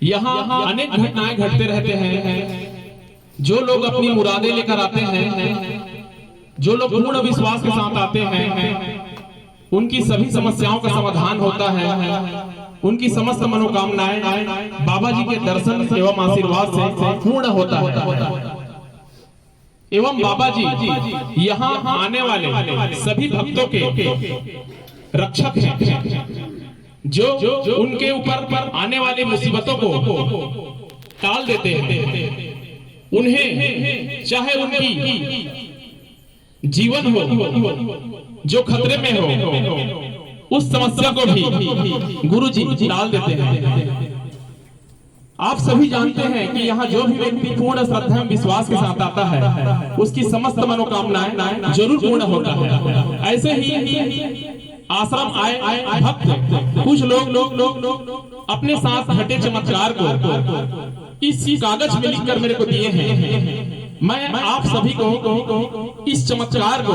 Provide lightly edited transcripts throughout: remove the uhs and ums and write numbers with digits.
यहाँ अनेक घटनाएं घटते रहते हैं। जो लोग अपनी मुरादें लेकर आते हैं, जो लोग पूर्ण विश्वास के साथ आते हैं, उनकी सभी समस्याओं का समाधान होता है। उनकी समस्त मनोकामनाएं बाबा जी के दर्शन एवं आशीर्वाद से पूर्ण होता है। एवं बाबा जी यहाँ आने वाले सभी भक्तों के रक्षक हैं, जो उनके ऊपर आने वाली मुसीबतों को टाल देते हैं। उन्हें चाहे उनकी जीवन हो जो खतरे में हो, उस समस्या को भी गुरु जी टाल देते हैं। आप सभी जानते हैं कि यहाँ जो भी व्यक्ति पूर्ण श्रद्धा एवं विश्वास के साथ आता है, उसकी समस्त मनोकामनाएं जरूर पूर्ण होता है। ऐसे ही आश्रम आए भक्त कुछ लोग अपने साथ घटे चमत्कार को इस कागज में लिखकर मेरे को दिए हैं। मैं आप सभी को इस चमत्कार को,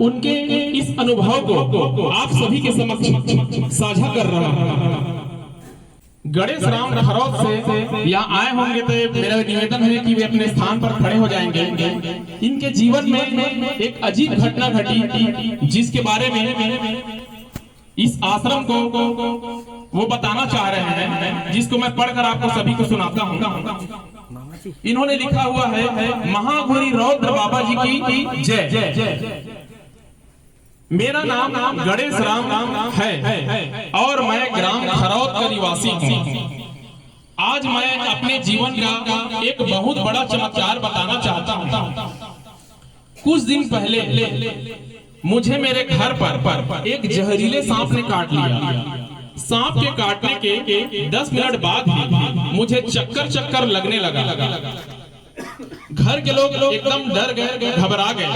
उनके इस अनुभव को आप सभी के समक्ष साझा कर रहा हूं। गणेश राम खरौत से यहाँ आए होंगे तो मेरा निवेदन है कि वे अपने स्थान पर खड़े हो जाएंगे। इनके जीवन में एक अजीब घटना घटी, जिसके बारे में इस आश्रम को वो बताना चाह रहे हैं, जिसको मैं पढ़कर आपको सभी को सुनाता हूँ। इन्होंने लिखा हुआ है, महाघोरी रौद्र बाबा जी की जय। मेरा नाम गणेश राम है और मैं ग्राम खरौत का निवासी हूँ। आज मैं अपने जीवन का एक बहुत बड़ा चमत्कार बताना चाहता हूँ। कुछ दिन पहले मुझे मेरे घर पर एक जहरीले सांप ने काट लिया। सांप के काटने के 10 मिनट बाद ही मुझे चक्कर लगने लगा। घर के लोग एकदम डर गए, घबरा गए।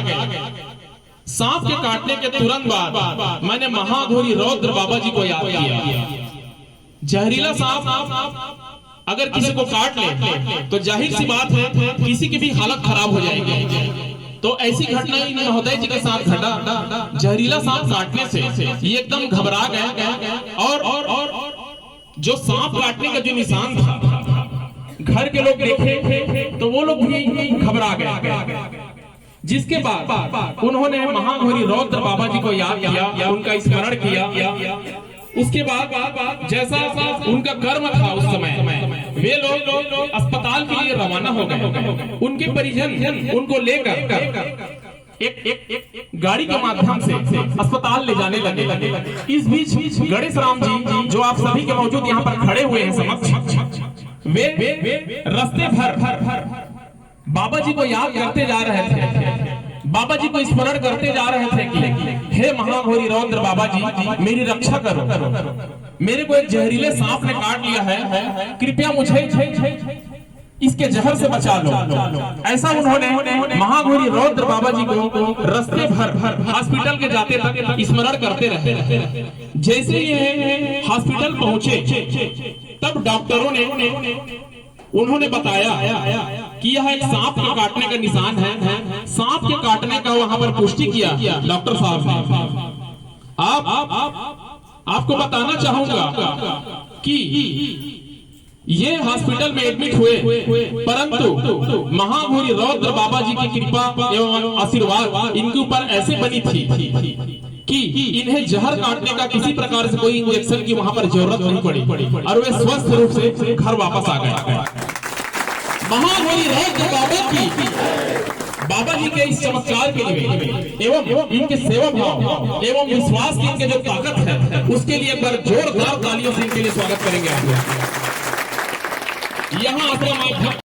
सांप के काटने के तुरंत बाद मैंने महाघोरी रौद्र बाबा जी को याद किया। जहरीला सांप अगर किसी को काट ले तो जाहिर सी बात है किसी की भी हालत खराब हो जाएगी। तो ऐसी घटना इन महोदय जी के साथ घटा। जहरीला सांप काटने से ये एकदम घबरा गया और जो सांप काटने का जो निशान था, घर के लोग देखे तो वो लोग भी घबरा गए। जिसके बाद उन्होंने महाघोरी रौद्र बाबा जी को याद किया, उनका स्मरण किया। उसके बाद जैसा उनका कर्म था उस समय, वे लोग अस्पताल के लिए रवाना हो गए। उनके परिजन उनको लेकर एक गाड़ी के माध्यम से अस्पताल ले जाने लगे। इस बीच गणेश राम जी, जो आप सभी के मौजूद यहाँ पर खड़े हुए हैं समक्ष, वे रास्ते भर बाबा जी को याद करते जा रहे थे। बाबा जी को स्मरण करते जा रहे थे कि हे महाघोरी रौद्र बाबा जी, मेरी रक्षा करो। मेरे को एक जहरीले सांप ने काट लिया है, कृपया मुझे इसके जहर से बचा लो। ऐसा उन्होंने महाघोरी रौद्र बाबा जी को रास्ते भर हॉस्पिटल के जाते तक स्मरण करते रहे। जैसे ये हॉस्पिटल पहुंचे तब डॉक्टरों ने उन्होंने बताया कि यह एक सांप के काटने का निशान है। सांप के काटने का वहां पर पुष्टि किया डॉक्टर साहब ने। आपको बताना चाहूंगा कि ये हॉस्पिटल में एडमिट हुए, परंतु महाघोरी रौद्र बाबा जी की कृपा एवं आशीर्वाद इनके ऊपर ऐसे बनी थी कि इन्हें जहर काटने का किसी प्रकार से कोई इंजेक्शन की वहां पर जरूरत नहीं पड़ी और वे स्वस्थ रूप से घर वापस आ गए। महाघोरी रौद्र बाबा जी के इस चमत्कार के लिए एवं इनके सेवा भाव एवं विश्वास की इनके जो ताकत है, उसके लिए एक बार जोरदार तालियों से इनके लिए स्वागत करेंगे आप लोग। यहाँ आश्रम